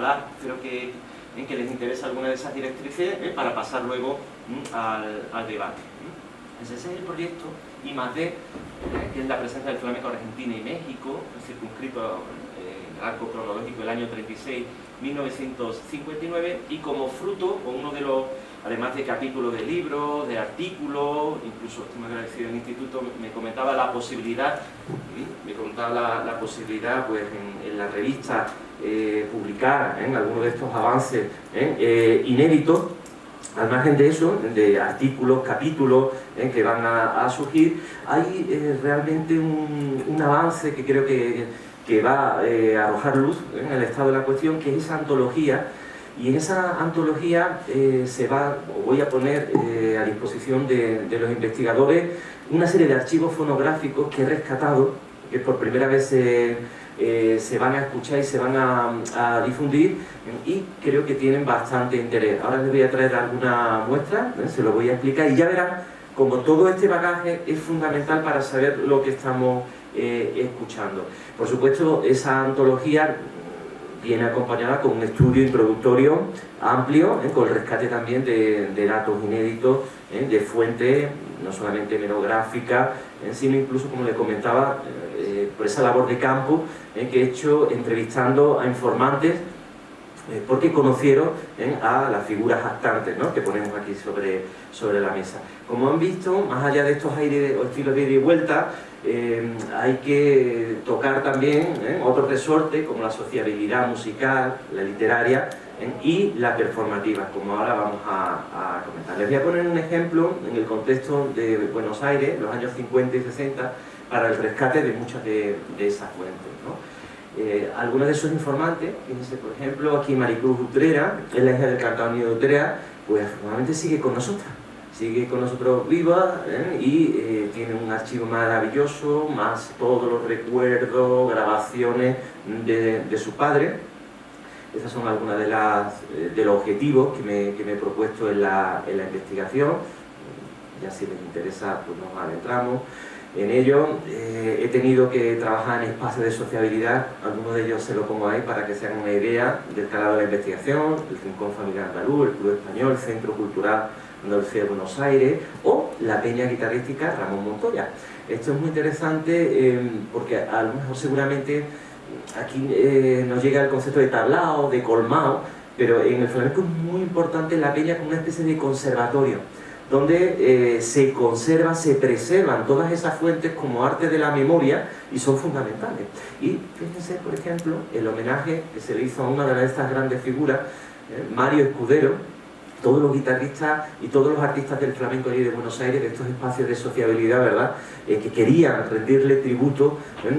ojalá, creo que les interesa alguna de esas directrices para pasar luego al debate. Ese es el proyecto I+D, que es la presencia del flamenco en Argentina y México, circunscrito en el arco cronológico del año 36, 1959, y como fruto, o uno de los, además de capítulos de libros, de artículos, incluso estoy muy agradecido del instituto, me comentaba la posibilidad, pues en la revista publicar algunos de estos avances inéditos. Al margen de eso, de artículos, capítulos que van a surgir, hay realmente un avance que creo que va a arrojar luz en el estado de la cuestión, que es esa antología. Y en esa antología voy a poner a disposición de los investigadores una serie de archivos fonográficos que he rescatado, que por primera vez se van a escuchar y se van a difundir, y creo que tienen bastante interés. Ahora les voy a traer alguna muestra, se lo voy a explicar, y ya verán como todo este bagaje es fundamental para saber lo que estamos escuchando. Por supuesto, esa antología viene acompañada con un estudio introductorio amplio, con el rescate también de datos inéditos, de fuentes, no solamente menográficas, sino incluso, como le comentaba, por esa labor de campo que he hecho entrevistando a informantes, porque conocieron a las figuras actantes, ¿no?, que ponemos aquí sobre la mesa. Como han visto, más allá de estos aires o estilos de ida y vuelta, hay que tocar también otro resorte como la sociabilidad musical, la literaria y la performativa, como ahora vamos a comentar. Les voy a poner un ejemplo en el contexto de Buenos Aires, los años 50 y 60, para el rescate de muchas de esas fuentes, ¿no? Algunos de esos informantes, fíjense, por ejemplo, aquí Maricruz Utrera, es la hija del cantautor de Utrera, pues afortunadamente sigue con nosotros viva, y tiene un archivo maravilloso, más todos los recuerdos, grabaciones de su padre. Esas son algunas de los objetivos que me he propuesto en la investigación. Ya si les interesa, pues nos adentramos en ello. He tenido que trabajar en espacios de sociabilidad, algunos de ellos se lo pongo ahí para que se hagan una idea del calado de la investigación: el Rincón Familiar Andaluz, el Club Español, el Centro Cultural Andalucía de Buenos Aires o la Peña Guitarrística Ramón Montoya. Esto es muy interesante porque a lo mejor seguramente aquí nos llega el concepto de tablao, de colmao, pero en el flamenco es muy importante la peña como una especie de conservatorio, donde se conservan, se preservan todas esas fuentes como arte de la memoria, y son fundamentales. Y fíjense, por ejemplo, el homenaje que se le hizo a una de estas grandes figuras, Mario Escudero. Todos los guitarristas y todos los artistas del flamenco allí de Buenos Aires, de estos espacios de sociabilidad, ¿verdad?, que querían rendirle tributo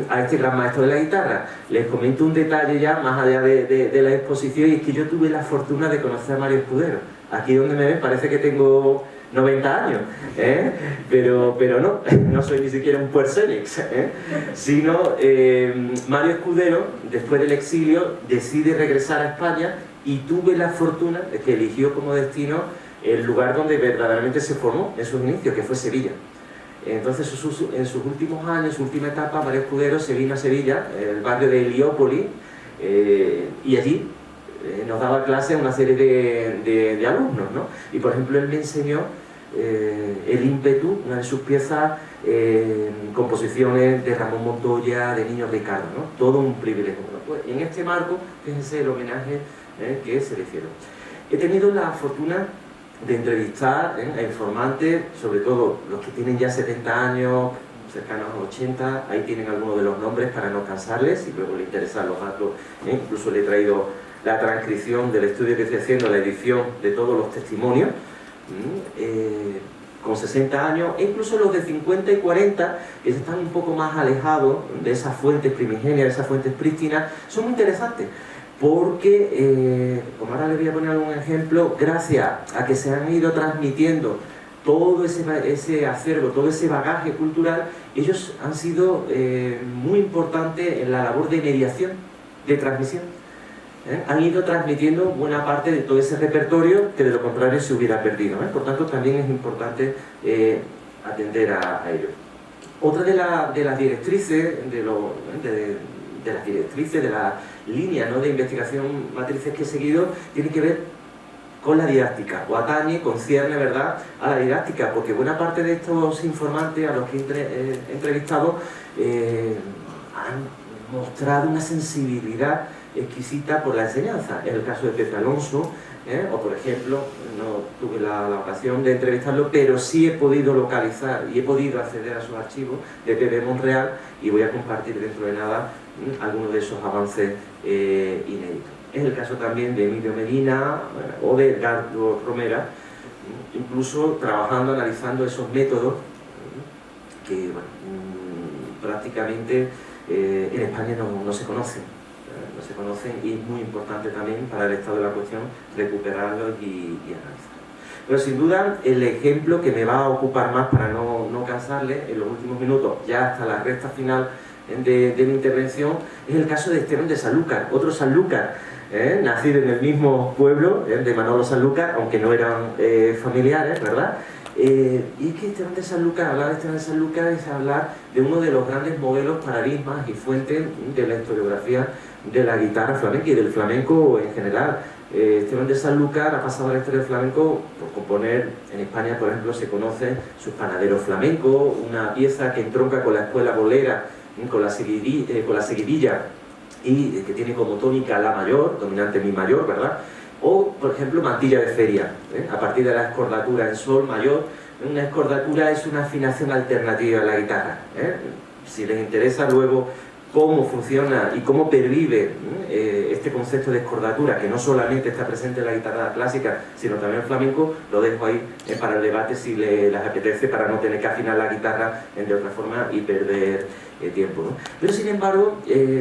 a este gran maestro de la guitarra. Les comento un detalle ya, más allá de la exposición, y es que yo tuve la fortuna de conocer a Mario Escudero. Aquí donde me ven parece que tengo 90 años, pero no soy ni siquiera un puercénix, sino Mario Escudero, después del exilio, decide regresar a España, y tuve la fortuna de que eligió como destino el lugar donde verdaderamente se formó en sus inicios, que fue Sevilla. Entonces, en sus últimos años, su última etapa, Mario Escudero se vino a Sevilla, el barrio de Heliópolis, y allí nos daba clase a una serie de alumnos, ¿no? Y por ejemplo, él me enseñó el ímpetu, una de sus piezas, composiciones de Ramón Montoya, de Niño Ricardo, ¿no? Todo un privilegio. Pues en este marco, fíjense el homenaje que se le hicieron. He tenido la fortuna de entrevistar a informantes, sobre todo los que tienen ya 70 años, cercanos a 80, ahí tienen algunos de los nombres para no cansarles, y luego le interesan los datos, incluso le he traído la transcripción del estudio que estoy haciendo, la edición de todos los testimonios, con 60 años, e incluso los de 50 y 40, que están un poco más alejados de esas fuentes primigenias, de esas fuentes prístinas, son muy interesantes. Porque, como ahora les voy a poner un ejemplo, gracias a que se han ido transmitiendo todo ese acervo, todo ese bagaje cultural, ellos han sido muy importantes en la labor de mediación, de transmisión. Han ido transmitiendo buena parte de todo ese repertorio que de lo contrario se hubiera perdido. Por tanto, también es importante atender a ello. Otra de las directrices, de las directrices, de líneas, ¿no?, de investigación, matrices que he seguido, tienen que ver con la didáctica, o atañe, concierne, ¿verdad?, a la didáctica, porque buena parte de estos informantes a los que he entrevistado han mostrado una sensibilidad exquisita por la enseñanza. En el caso de Pepe Alonso, o por ejemplo, no tuve la ocasión de entrevistarlo, pero sí he podido localizar y he podido acceder a sus archivos de Pepe Monreal, y voy a compartir dentro de nada algunos de esos avances inéditos. Es el caso también de Emilio Medina o de Edgardo Romera, incluso trabajando, analizando esos métodos que, bueno, prácticamente en España no se conocen. No se conocen, y es muy importante también para el estado de la cuestión recuperarlos y analizarlos. Pero sin duda el ejemplo que me va a ocupar más, para no cansarle en los últimos minutos, ya hasta la recta final de mi intervención, es el caso de Esteban de Sanlúcar, otro Sanlúcar, nacido en el mismo pueblo de Manolo Sanlúcar, aunque no eran familiares, ¿verdad? Y es que Esteban de Sanlúcar, hablar de Esteban de Sanlúcar es hablar de uno de los grandes modelos, paradigmas y fuentes de la historiografía de la guitarra flamenca y del flamenco en general. Esteban de Sanlúcar ha pasado a la historia del flamenco por componer, en España por ejemplo se conoce sus Panaderos Flamencos, una pieza que entronca con la escuela bolera, con la seguidilla, y que tiene como tónica la mayor, dominante mi mayor, ¿verdad? O, por ejemplo, Mantilla de Feria, a partir de la escordatura en sol mayor. Una escordatura es una afinación alternativa a la guitarra. Si les interesa luego cómo funciona y cómo pervive este concepto de escordatura, que no solamente está presente en la guitarra clásica, sino también en el flamenco, lo dejo ahí para el debate si les apetece, para no tener que afinar la guitarra de otra forma y perder tiempo, ¿no? Pero sin embargo,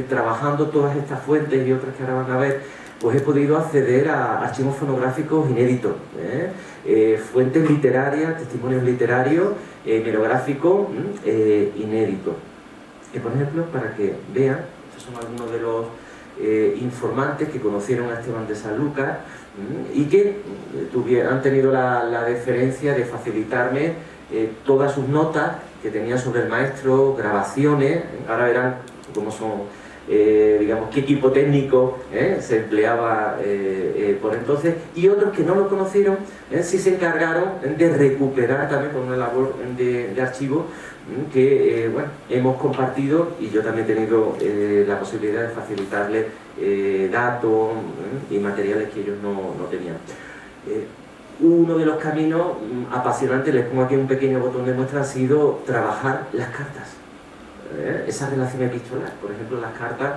trabajando todas estas fuentes y otras que ahora van a ver, pues he podido acceder a archivos fonográficos inéditos, fuentes literarias, testimonios literarios, hemerográficos inéditos. Por ejemplo, para que vean, estos son algunos de los informantes que conocieron a Esteban de Sanlúcar y que han tenido la deferencia de facilitarme todas sus notas que tenían sobre el maestro, grabaciones. Ahora verán cómo son, digamos, qué equipo técnico se empleaba por entonces, y otros que no lo conocieron sí se encargaron de recuperar también con una labor de archivo que bueno, hemos compartido, y yo también he tenido la posibilidad de facilitarles datos y materiales que ellos no tenían. Uno de los caminos apasionantes, les pongo aquí un pequeño botón de muestra, ha sido trabajar las cartas, esa relación epistolar. Por ejemplo, las cartas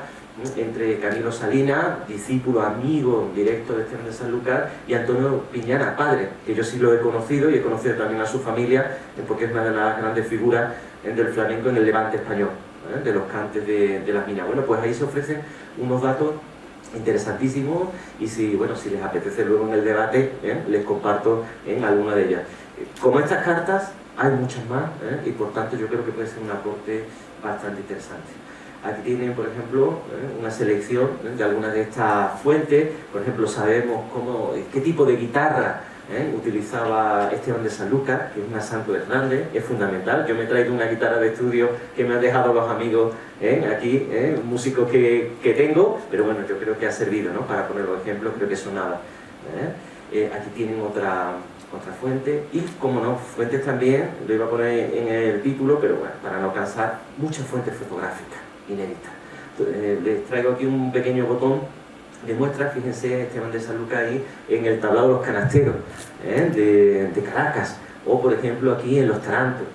entre Camilo Salinas, discípulo, amigo directo de Esteban de Sanlúcar, y Antonio Piñana, padre, que yo sí lo he conocido, y he conocido también a su familia, porque es una de las grandes figuras del flamenco en el Levante español, de los cantes de las minas. Bueno, pues ahí se ofrecen unos datos interesantísimos, y si les apetece luego en el debate, les comparto en alguna de ellas. Como estas cartas, hay muchas más, y por tanto yo creo que puede ser un aporte bastante interesante. Aquí tienen, por ejemplo, una selección de algunas de estas fuentes. Por ejemplo, sabemos qué tipo de guitarra utilizaba Esteban de Sanlúcar, que es una Santo Hernández, es fundamental. Yo me he traído una guitarra de estudio que me han dejado los amigos aquí, músicos que tengo, pero bueno, yo creo que ha servido, ¿no?, para poner los ejemplos, creo que sonaba. Aquí tienen otra fuente, y como no, fuentes también, lo iba a poner en el título, pero bueno, para no cansar, muchas fuentes fotográficas inéditas. Les traigo aquí un pequeño botón de muestra. Fíjense Esteban de Sanlúcar ahí en el tablado de los canasteros de Caracas, o por ejemplo aquí en los tarantos,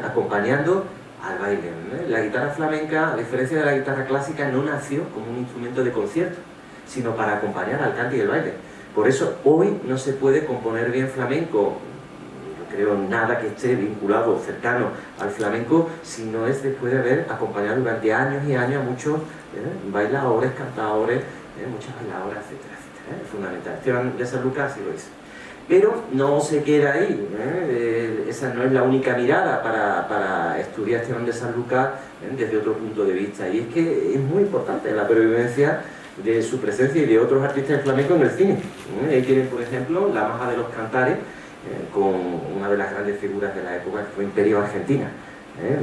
acompañando al baile. La guitarra flamenca, a diferencia de la guitarra clásica, no nació como un instrumento de concierto, sino para acompañar al cante y el baile. Por eso hoy no se puede componer bien flamenco, no creo nada que esté vinculado cercano al flamenco, si no es después de haber acompañado durante años y años a muchos bailadores, cantadores, muchas bailadoras, etcétera, etcétera. Es fundamental. Esteban de Sanlúcar sí lo hizo. Pero no se queda ahí, esa no es la única mirada para estudiar a Esteban de Sanlúcar desde otro punto de vista, y es que es muy importante la pervivencia de su presencia y de otros artistas de flamenco en el cine. Ahí tienen, por ejemplo, La Maja de los Cantares, con una de las grandes figuras de la época, que fue Imperio Argentina.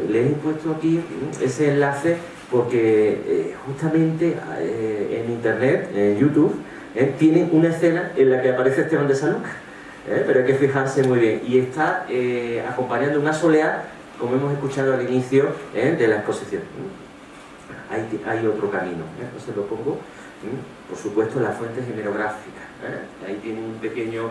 Les he puesto aquí ese enlace porque justamente en internet, en YouTube, tienen una escena en la que aparece Esteban de Sanlúcar, pero hay que fijarse muy bien, y está acompañando una soleá, como hemos escuchado al inicio de la exposición. Hay otro camino, entonces lo pongo, por supuesto, las fuentes hemerográficas. Ahí tiene un pequeño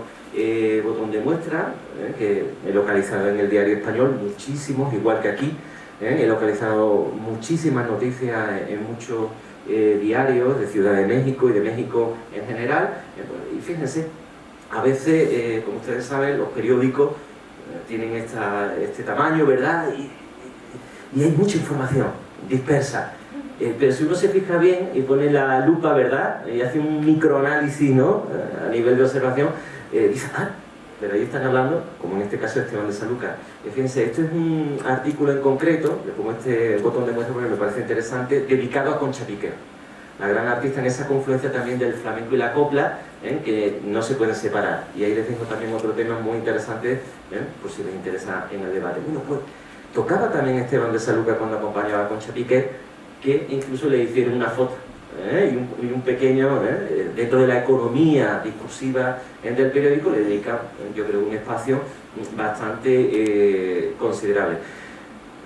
botón de muestra, que he localizado en el Diario Español, muchísimos, igual que aquí. He localizado muchísimas noticias en muchos diarios de Ciudad de México y de México en general. Y fíjense, a veces, como ustedes saben, los periódicos tienen este tamaño, ¿verdad? Y hay mucha información dispersa. Pero si uno se fija bien y pone la lupa, ¿verdad? Y hace un microanálisis, ¿no? A nivel de observación, dice, pero ahí están hablando, como en este caso Esteban de Sanlúcar. Fíjense, esto es un artículo en concreto, le pongo este botón de muestra porque me parece interesante, dedicado a Concha Piquer, la gran artista en esa confluencia también del flamenco y la copla, que no se pueden separar. Y ahí les dejo también otro tema muy interesante, por si les interesa en el debate. Bueno, pues tocaba también Esteban de Sanlúcar cuando acompañaba a Concha Piquer, que incluso le hicieron una foto. Y un pequeño, dentro de la economía discursiva del periódico, le dedica, yo creo, un espacio bastante considerable.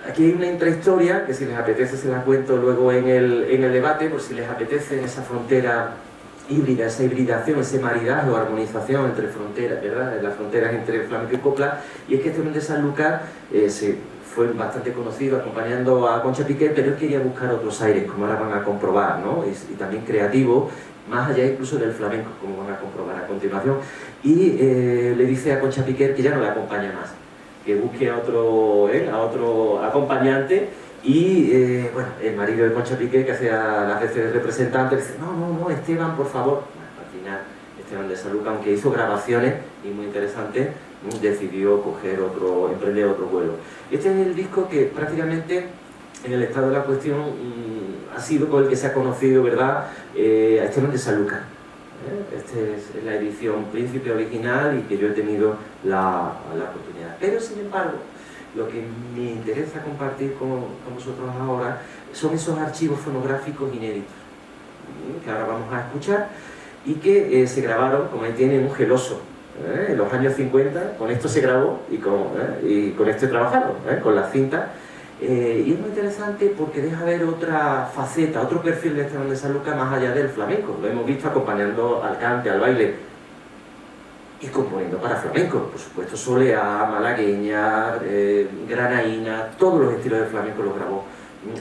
Aquí hay una intrahistoria que, si les apetece, se la cuento luego en el debate, por si les apetece, en esa frontera híbrida, esa hibridación, ese maridaje o armonización entre fronteras, ¿verdad? Las fronteras entre flamenco y copla. Y es que Esteban de Sanlúcar fue bastante conocido acompañando a Concha Piquer, pero él quería buscar otros aires, como ahora van a comprobar, ¿no? Y también creativo, más allá incluso del flamenco, como van a comprobar a continuación. Y le dice a Concha Piquer que ya no le acompaña más, que busque a otro acompañante. Y bueno, el marido de Concha Piquer, que hacía las veces de representante, le dice, no, Esteban, por favor. Bueno, al final, Esteban de Sanlúcar, aunque hizo grabaciones y muy interesantes, decidió emprender otro vuelo. Este es el disco que prácticamente, en el estado de la cuestión, ha sido con el que se ha conocido, ¿verdad?, a Esteban de Sanlúcar. Esta es la edición Príncipe original y que yo he tenido la oportunidad. Pero, sin embargo, lo que me interesa compartir con vosotros ahora son esos archivos fonográficos inéditos, que ahora vamos a escuchar, y que se grabaron, como ahí tienen, un geloso. En los años 50, con esto se grabó y con esto he trabajado, con la cinta. Y es muy interesante porque deja ver otra faceta, otro perfil de Esteban de Sanlúcar más allá del flamenco. Lo hemos visto acompañando al cante, al baile y componiendo para flamenco. Por supuesto, soleá, malagueña, granaína, todos los estilos de flamenco los grabó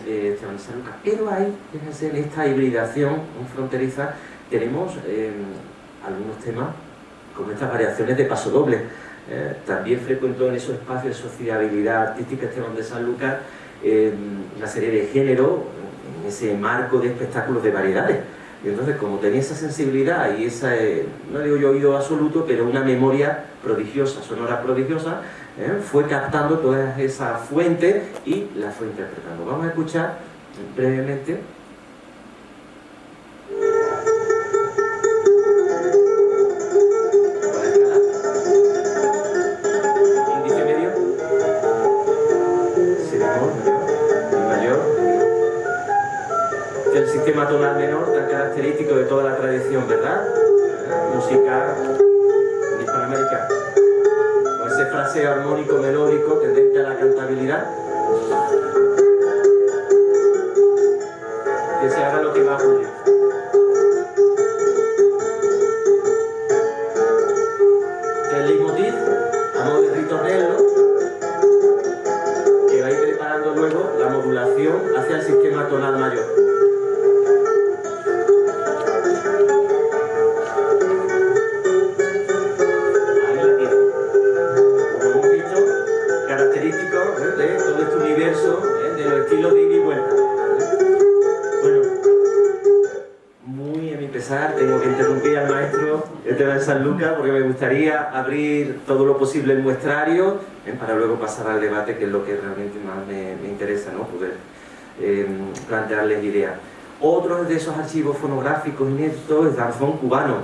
Esteban de Sanlúcar. Pero ahí, fíjense, en esta hibridación fronteriza, tenemos algunos temas como estas variaciones de paso doble. También frecuentó en esos espacios de sociabilidad artística Esteban de Sanlúcar una serie de género, en ese marco de espectáculos de variedades. Y entonces, como tenía esa sensibilidad y esa, no digo yo oído absoluto, pero una memoria prodigiosa, sonora prodigiosa, fue captando todas esas fuentes y las fue interpretando. Vamos a escuchar brevemente. El sistema tonal menor tan característico de toda la tradición, ¿verdad? Musical hispanoamericana. Con ese fraseo armónico melódico tendente a la cantabilidad. Que se haga lo que va a ocurrir. El leitmotiv, a modo de ritornello, que va a ir preparando luego la modulación hacia el sistema tonal mayor. Tengo que interrumpir al maestro Esteban de Sanlúcar porque me gustaría abrir todo lo posible el muestrario para luego pasar al debate, que es lo que realmente más me interesa, ¿no? Poder plantearles ideas. Otro de esos archivos fonográficos inéditos es danzón cubano.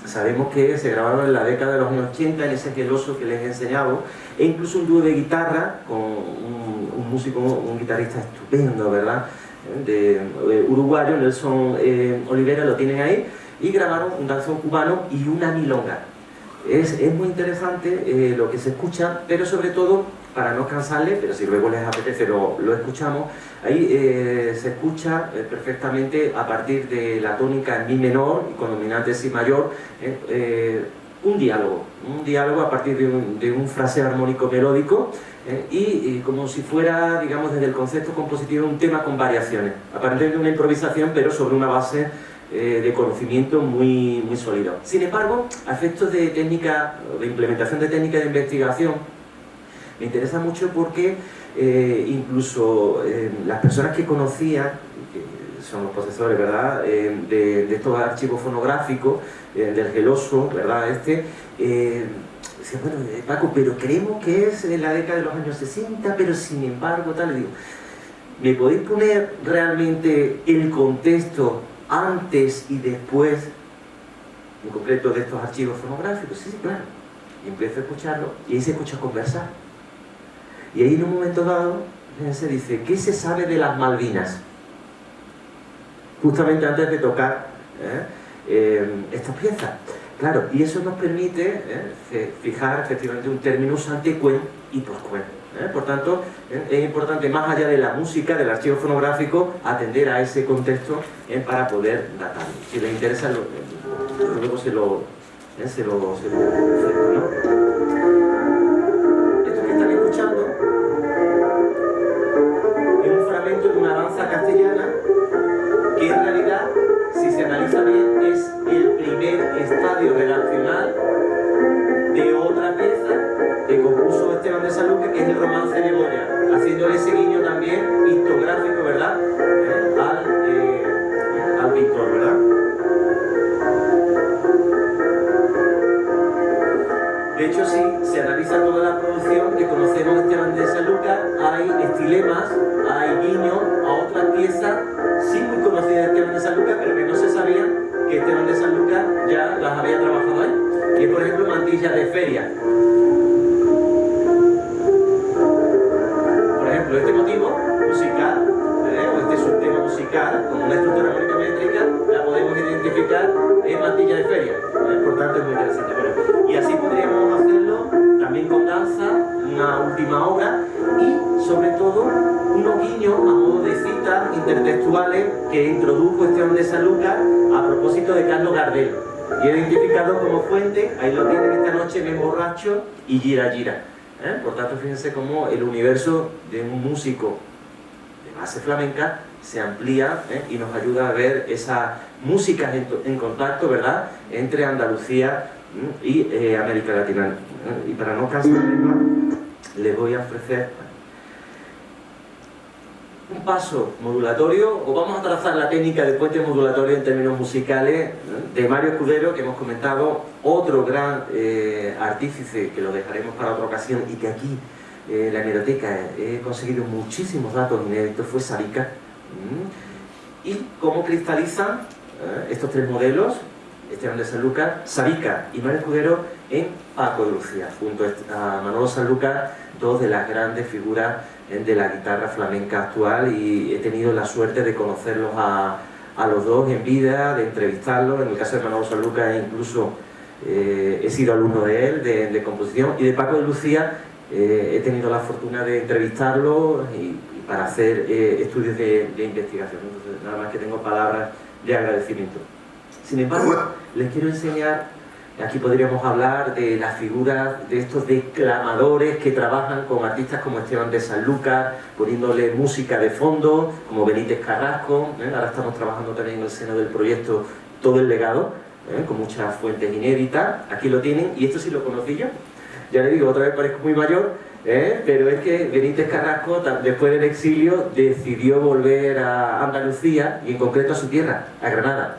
Sabemos que se grabaron en la década de los años 80 en ese geloso que les he enseñado, e incluso un dúo de guitarra con un músico, un guitarrista estupendo, ¿verdad?, uruguayo, Nelson Olivera, lo tienen ahí, y grabaron un danzón cubano y una milonga. Es muy interesante lo que se escucha, pero sobre todo, para no cansarles, pero si luego les apetece lo escuchamos, ahí se escucha perfectamente a partir de la tónica en mi menor y con dominante si mayor, un diálogo a partir de un fraseo armónico melódico, y como si fuera, digamos, desde el concepto compositivo, un tema con variaciones, aparentemente una improvisación, pero sobre una base de conocimiento muy sólido. Sin embargo, a efectos de técnica, de implementación de técnica de investigación, me interesa mucho porque incluso las personas que conocían, que son los posesores, ¿verdad?, de estos archivos fonográficos, del geloso, ¿verdad?, decía, bueno, Paco, pero creemos que es en la década de los años 60, pero sin embargo, tal, le digo, ¿me podéis poner realmente el contexto antes y después, en concreto, de estos archivos fonográficos? Sí, claro. Y empiezo a escucharlo, y ahí se escucha conversar. Y ahí en un momento dado, se dice, ¿qué se sabe de las Malvinas? Justamente antes de tocar estas piezas. Claro, y eso nos permite fijar efectivamente un terminus ante quen y post quen. Por tanto, es importante, más allá de la música, del archivo fonográfico, atender a ese contexto para poder datarlo. Si les interesa, luego se lo ofrezco, ¿no? Esto que están escuchando es un fragmento de una danza castellana que en realidad, si se analiza bien, es el primer estadio redaccional de otra pieza que compuso Esteban de Sanlúcar, que es el Romance de Goya, haciéndole ese guiño también pictográfico, ¿verdad?, al pintor, ¿verdad? De hecho, si se analiza toda la producción que conocemos de Esteban de Sanlúcar, hay estilemas, hay guiños a otras piezas sí muy conocidas de Esteban de Sanlúcar, pero que no se sabía que Esteban de Sanlúcar ya las había trabajado ahí. Y es, por ejemplo, Mantilla de Feria. Por ejemplo, este motivo musical, o este subtema musical, con una estructura armónica métrica, la podemos identificar en Mantilla de Feria. Por tanto, es muy interesante. Bueno, y así podríamos hacerlo también con danza, una última obra, y sobre todo unos guiños a modo de citas intertextuales que introdujo Esteban de Sanlúcar a propósito de Carlos Gardel, y identificado como fuente. Ahí lo tienen esta noche, bien borracho y gira gira. Por tanto, fíjense cómo el universo de un músico de base flamenca se amplía y nos ayuda a ver esas músicas en contacto, ¿verdad?, entre Andalucía y América Latina. Y para no cansarles más, les voy a ofrecer un paso modulatorio, o vamos a trazar la técnica del puente modulatorio en términos musicales, de Mario Escudero, que hemos comentado, otro gran artífice, que lo dejaremos para otra ocasión, y que aquí en la hemeroteca he conseguido muchísimos datos inéditos, fue Savica. Y cómo cristalizan estos tres modelos, Esteban de Sanlúcar, Savica y Mario Escudero, en Paco de Lucía, junto a Manolo Sanlúcar, dos de las grandes figuras de la guitarra flamenca actual, y he tenido la suerte de conocerlos a los dos en vida, de entrevistarlos. En el caso de Manolo Sanlúcar incluso he sido alumno de él, de composición, y de Paco de Lucía he tenido la fortuna de entrevistarlo y para hacer estudios de investigación. Entonces, nada más que tengo palabras de agradecimiento. Sin embargo, les quiero enseñar, aquí podríamos hablar de las figuras de estos declamadores que trabajan con artistas como Esteban de Sanlúcar, poniéndole música de fondo, como Benítez Carrasco. Ahora estamos trabajando también en el seno del proyecto Todo el Legado, con muchas fuentes inéditas. Aquí lo tienen, y esto sí lo conocí yo. Ya les digo, otra vez parezco muy mayor, pero es que Benítez Carrasco, después del exilio, decidió volver a Andalucía, y en concreto a su tierra, a Granada.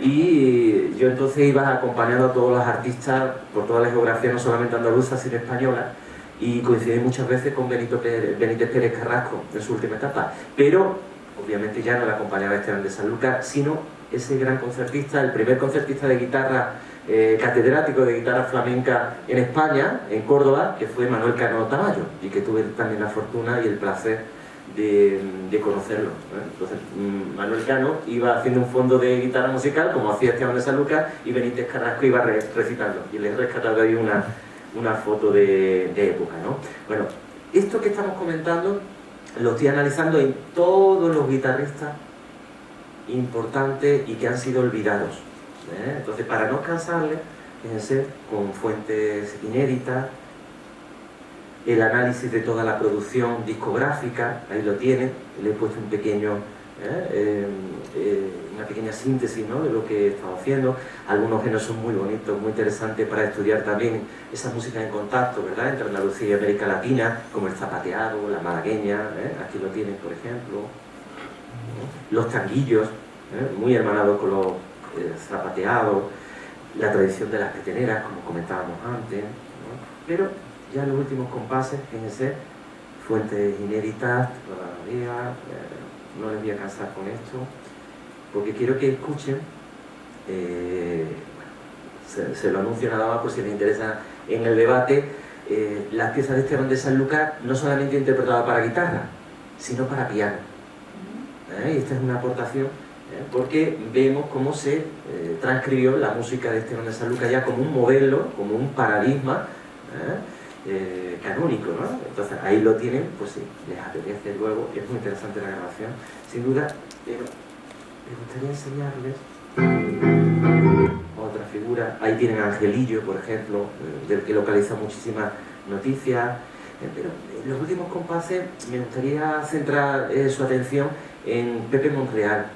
Y yo entonces iba acompañando a todos los artistas por toda la geografía, no solamente andaluza, sino española, y coincidí muchas veces con Benítez Pérez Carrasco en su última etapa. Pero obviamente ya no le acompañaba Esteban de Sanlúcar, sino ese gran concertista, el primer concertista de guitarra, catedrático de guitarra flamenca en España, en Córdoba, que fue Manuel Cano Tamayo, y que tuve también la fortuna y el placer de conocerlo, ¿eh? Entonces Manuel Cano iba haciendo un fondo de guitarra musical, como hacía Esteban de Sanlúcar, y Benítez Carrasco iba recitando, y le he rescatado ahí una foto de época, ¿no? Bueno, esto que estamos comentando lo estoy analizando en todos los guitarristas importantes y que han sido olvidados, ¿eh? Entonces, para no cansarles, fíjense, con fuentes inéditas, el análisis de toda la producción discográfica, ahí lo tienen, le he puesto un pequeño, una pequeña síntesis, ¿no?, de lo que he estado haciendo. Algunos géneros son muy bonitos, muy interesantes para estudiar también esa música en contacto, ¿verdad?, entre Andalucía y América Latina, como el zapateado, la malagueña, aquí lo tienen, por ejemplo, ¿no? Los tanguillos, muy hermanados con los zapateados, la tradición de las peteneras, como comentábamos antes, ¿no? Pero ya en los últimos compases, fíjense, fuentes inéditas todavía, no les voy a cansar con esto, porque quiero que escuchen, se lo anuncio nada más por si les interesa en el debate, las piezas de Esteban de Sanlúcar no solamente interpretadas para guitarra, sino para piano. Y esta es una aportación, porque vemos cómo se transcribió la música de Esteban de Sanlúcar ya como un modelo, como un paradigma, canónico, ¿no? Entonces ahí lo tienen, pues si les apetece luego, es muy interesante la grabación, sin duda, pero me gustaría enseñarles otra figura. Ahí tienen a Angelillo, por ejemplo, del que localiza muchísimas noticias, pero en los últimos compases me gustaría centrar su atención en Pepe Monreal.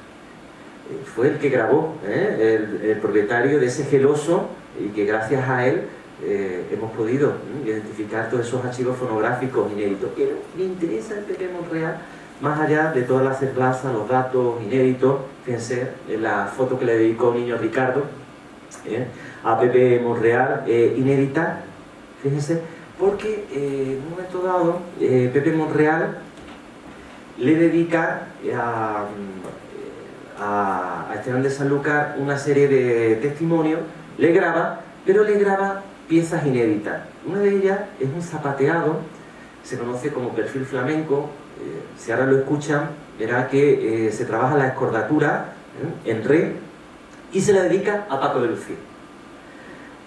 Fue el que grabó, el propietario de ese geloso, y que gracias a él hemos podido identificar todos esos archivos fonográficos inéditos. Pero me interesa el Pepe Monreal, más allá de todas las semblanzas, los datos inéditos. Fíjense en la foto que le dedicó Niño Ricardo a Pepe Monreal, inédita, fíjense, porque en un momento dado Pepe Monreal le dedica a Esteban de Sanlúcar una serie de testimonios, le graba, pero le graba piezas inéditas. Una de ellas es un zapateado, se conoce como perfil flamenco. Si ahora lo escuchan, verá que se trabaja la escordatura en re y se la dedica a Paco de Lucía.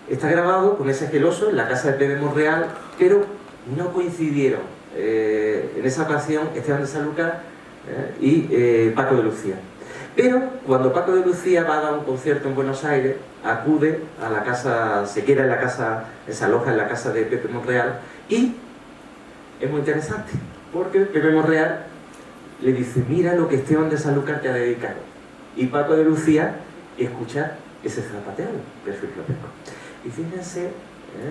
Está grabado con ese geloso en la casa de Pepe Monreal, pero no coincidieron en esa ocasión Esteban de Sanlúcar y Paco de Lucía. Pero cuando Paco de Lucía va a dar un concierto en Buenos Aires, acude a la casa, se queda en la casa, se aloja en la casa de Pepe Monreal, y es muy interesante, porque Pepe Monreal le dice: mira lo que Esteban de Sanlúcar te ha dedicado. Y Paco de Lucía escucha ese zapateado, perfil flamenco. Y fíjense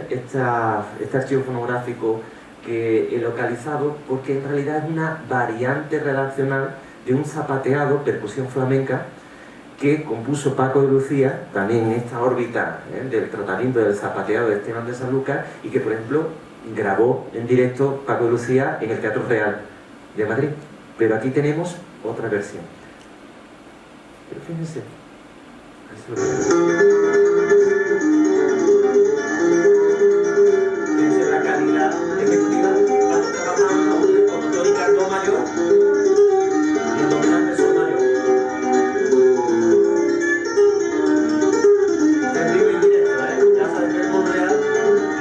este archivo fonográfico que he localizado, porque en realidad es una variante redaccional de un zapateado, percusión flamenca, que compuso Paco de Lucía, también en esta órbita del tratamiento del zapateado de Esteban de Sanlúcar, y que, por ejemplo, grabó en directo Paco de Lucía en el Teatro Real de Madrid. Pero aquí tenemos otra versión. Pero fíjense. Fíjense la calidad efectiva. Estamos trabajando con tónica do mayor y el dominante sol mayor. En vivo y directo, en casa de Pepe Monreal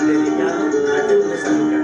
y dedicado a Esteban de Sanlúcar.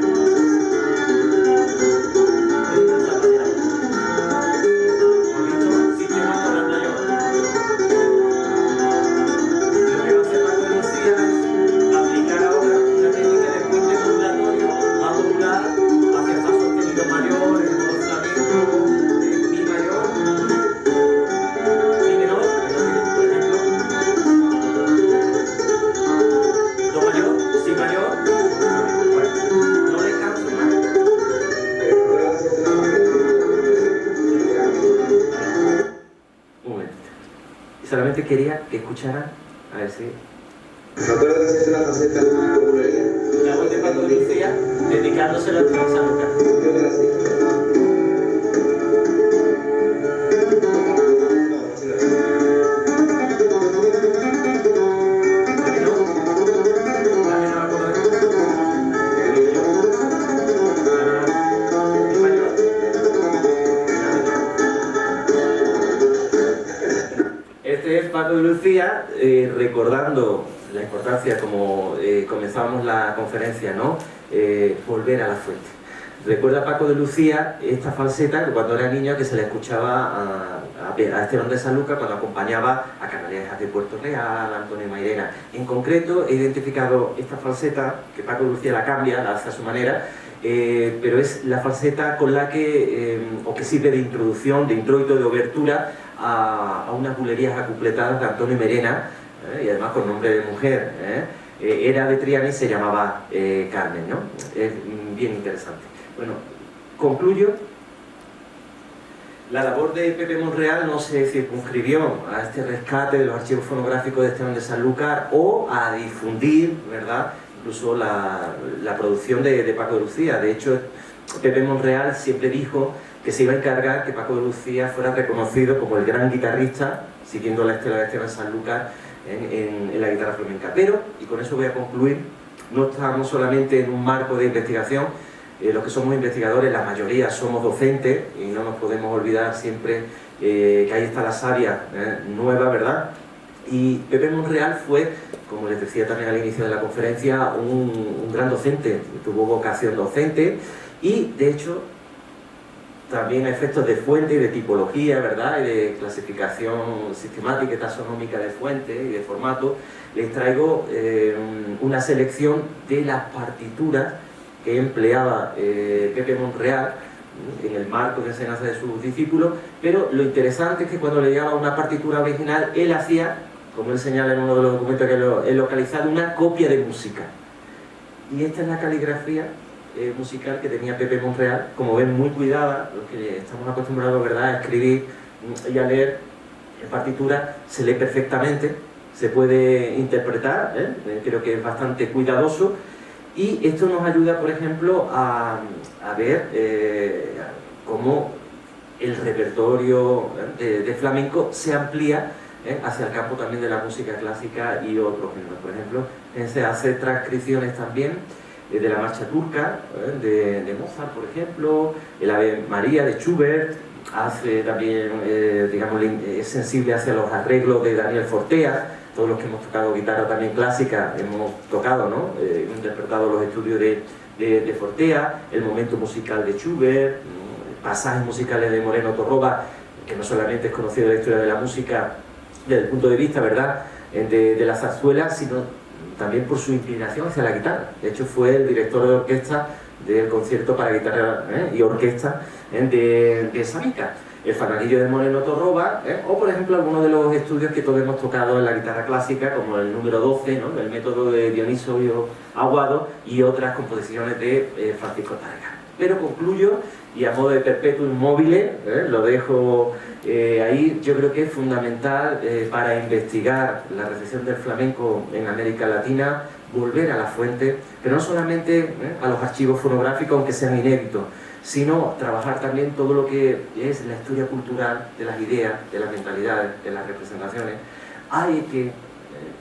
Quería que escucharan, a ver si... La voz de Paco de Lucía, dedicándoselo a Esteban de Sanlúcar. Lucía, recordando la importancia, como comenzábamos la conferencia, ¿no? Volver a la fuente. Recuerda Paco de Lucía esta falseta que cuando era niño que se le escuchaba a Esteban de Sanlúcar cuando acompañaba a Canalejas de Puerto Real, a Antonio Mairena. En concreto he identificado esta falseta, que Paco de Lucía la cambia, la hace a su manera, pero es la falseta con la que, o que sirve de introducción, de introito, de obertura a unas bulerías acupletadas de Antonio Mairena, y además con nombre de mujer. Era de Triana y se llamaba Carmen, ¿no? Es bien interesante. Bueno, concluyo. La labor de Pepe Monreal no se circunscribió a este rescate de los archivos fonográficos de Esteban de Sanlúcar o a difundir, ¿verdad?, incluso la producción de Paco de Lucía. De hecho, Pepe Monreal siempre dijo que se iba a encargar que Paco de Lucía fuera reconocido como el gran guitarrista, siguiendo la estela de Esteban Sanlúcar en la guitarra flamenca. Pero, y con eso voy a concluir, no estamos solamente en un marco de investigación. Los que somos investigadores, la mayoría somos docentes y no nos podemos olvidar siempre que ahí está la savia nueva, ¿verdad? Y Pepe Monreal fue, como les decía también al inicio de la conferencia, un gran docente, tuvo vocación docente y, de hecho, también a efectos de fuente y de tipología, ¿verdad?, y de clasificación sistemática y taxonómica de fuente y de formato, les traigo una selección de las partituras que empleaba Pepe Monreal en el marco de enseñanza de sus discípulos, pero lo interesante es que cuando le llegaba una partitura original, él hacía, como él señala en uno de los documentos que he localizado, una copia de música. Y esta es la caligrafía musical que tenía Pepe Monreal, como ven, muy cuidada, los que estamos acostumbrados, ¿verdad?, a escribir y a leer en partitura, se lee perfectamente, se puede interpretar, creo que es bastante cuidadoso. Y esto nos ayuda, por ejemplo, a ver cómo el repertorio de flamenco se amplía hacia el campo también de la música clásica y otros géneros. Por ejemplo, se hace transcripciones también de la marcha turca, de Mozart, por ejemplo, el Ave María de Schubert, hace también, digamos, es sensible hacia los arreglos de Daniel Fortea. Todos los que hemos tocado guitarra también clásica hemos tocado, ¿no? Hemos interpretado los estudios de Fortea, el momento musical de Schubert, pasajes musicales de Moreno Torroba, que no solamente es conocido de la historia de la música desde el punto de vista, ¿verdad?, de la zarzuela, sino también por su inclinación hacia la guitarra. De hecho, fue el director de orquesta del concierto para guitarra y orquesta de Sabica. El Fanalillo de Moreno Torroba, o por ejemplo algunos de los estudios que todos hemos tocado en la guitarra clásica, como el número 12, ¿no?, el método de Dionisio Aguado, y otras composiciones de Francisco Targa. Pero concluyo, y a modo de perpetuum mobile, lo dejo ahí. Yo creo que es fundamental para investigar la recepción del flamenco en América Latina, volver a la fuente, pero no solamente a los archivos fonográficos, aunque sean inéditos, sino trabajar también todo lo que es la historia cultural de las ideas, de las mentalidades, de las representaciones. Hay que,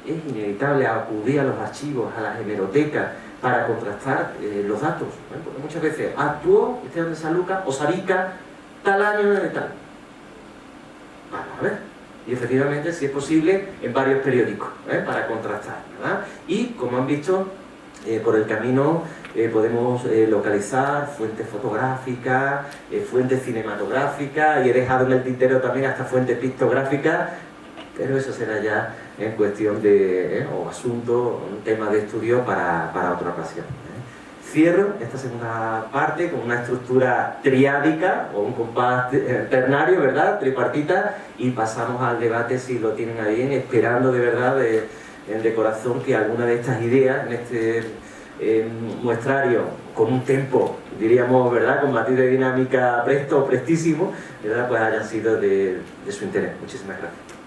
es inevitable acudir a los archivos, a las hemerotecas, para contrastar los datos, porque muchas veces actuó Esteban de Sanlúcar o Sabica tal año de tal. Vamos a ver. Y efectivamente, si es posible, en varios periódicos, para contrastar, ¿verdad? Y, como han visto, por el camino podemos localizar fuentes fotográficas, fuentes cinematográficas, y he dejado en el tintero también hasta fuentes pictográficas, pero eso será ya en cuestión de, o asunto, un tema de estudio para otra ocasión. Cierro esta segunda parte con una estructura triádica o un compás ternario, ¿verdad?, tripartita, y pasamos al debate, si lo tienen ahí, esperando de verdad, de corazón, que alguna de estas ideas en este muestrario, con un tempo, diríamos, ¿verdad?, con matiz de dinámica prestísimo, ¿verdad?, pues hayan sido de su interés. Muchísimas gracias.